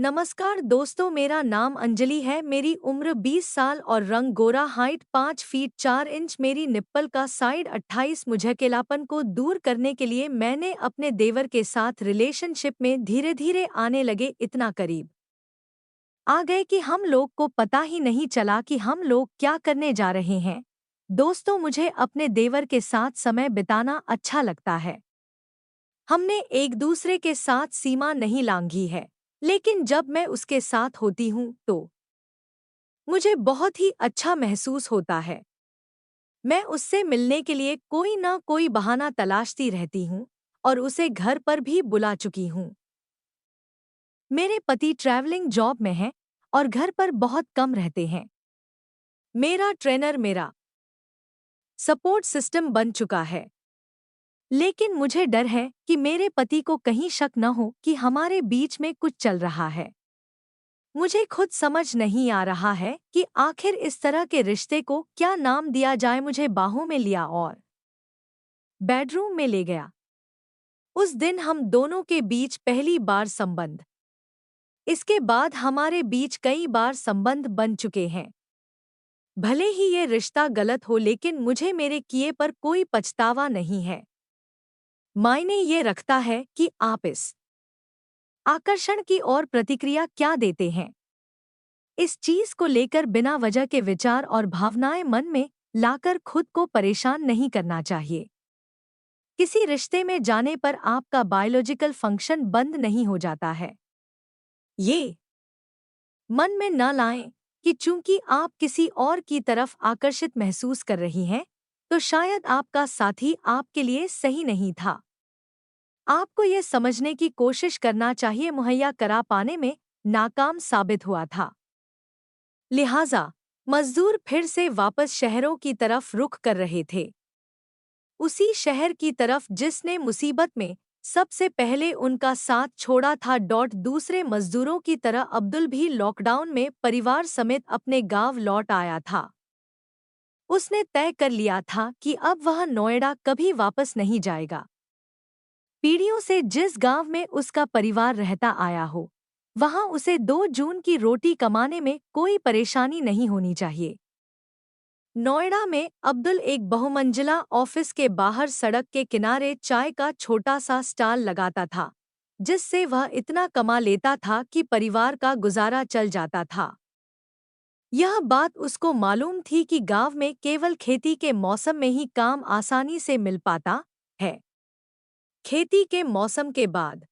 नमस्कार दोस्तों, मेरा नाम अंजलि है। मेरी उम्र 20 साल और रंग गोरा, हाइट 5 फीट 4 इंच, मेरी निप्पल का साइड 28। मुझे अकेलापन को दूर करने के लिए मैंने अपने देवर के साथ रिलेशनशिप में धीरे धीरे आने लगे, इतना करीब आ गए कि हम लोग को पता ही नहीं चला कि हम लोग क्या करने जा रहे हैं। दोस्तों, मुझे अपने देवर के साथ समय बिताना अच्छा लगता है। हमने एक दूसरे के साथ सीमा नहीं लांघी है, लेकिन जब मैं उसके साथ होती हूँ तो मुझे बहुत ही अच्छा महसूस होता है। मैं उससे मिलने के लिए कोई ना कोई बहाना तलाशती रहती हूँ और उसे घर पर भी बुला चुकी हूँ। मेरे पति ट्रैवलिंग जॉब में हैं और घर पर बहुत कम रहते हैं। मेरा ट्रेनर मेरा सपोर्ट सिस्टम बन चुका है, लेकिन मुझे डर है कि मेरे पति को कहीं शक न हो कि हमारे बीच में कुछ चल रहा है। मुझे खुद समझ नहीं आ रहा है कि आखिर इस तरह के रिश्ते को क्या नाम दिया जाए। मुझे बाहों में लिया और बेडरूम में ले गया। उस दिन हम दोनों के बीच पहली बार संबंध। इसके बाद हमारे बीच कई बार संबंध बन चुके हैं। भले ही ये रिश्ता गलत हो, लेकिन मुझे मेरे किए पर कोई पछतावा नहीं है। मायने ये रखता है कि आप इस आकर्षण की और प्रतिक्रिया क्या देते हैं। इस चीज को लेकर बिना वजह के विचार और भावनाएं मन में लाकर खुद को परेशान नहीं करना चाहिए। किसी रिश्ते में जाने पर आपका बायोलॉजिकल फंक्शन बंद नहीं हो जाता है। ये मन में न लाएं कि चूंकि आप किसी और की तरफ आकर्षित महसूस कर रही हैं, तो शायद आपका साथी आपके लिए सही नहीं था। आपको ये समझने की कोशिश करना चाहिए, मुहैया करा पाने में नाकाम साबित हुआ था। लिहाजा मजदूर फिर से वापस शहरों की तरफ रुख कर रहे थे। उसी शहर की तरफ जिसने मुसीबत में सबसे पहले उनका साथ छोड़ा था। दूसरे मजदूरों की तरह अब्दुल भी लॉकडाउन में परिवार समेत अपने गांव लौट आया था। उसने तय कर लिया था कि अब वह नोएडा कभी वापस नहीं जाएगा। पीढ़ियों से जिस गांव में उसका परिवार रहता आया हो, वहां उसे 2 जून की रोटी कमाने में कोई परेशानी नहीं होनी चाहिए। नोएडा में अब्दुल एक बहुमंजिला ऑफिस के बाहर सड़क के किनारे चाय का छोटा सा स्टॉल लगाता था, जिससे वह इतना कमा लेता था कि परिवार का गुजारा चल जाता था। यह बात उसको मालूम थी कि गांव में केवल खेती के मौसम में ही काम आसानी से मिल पाता है। खेती के मौसम के बाद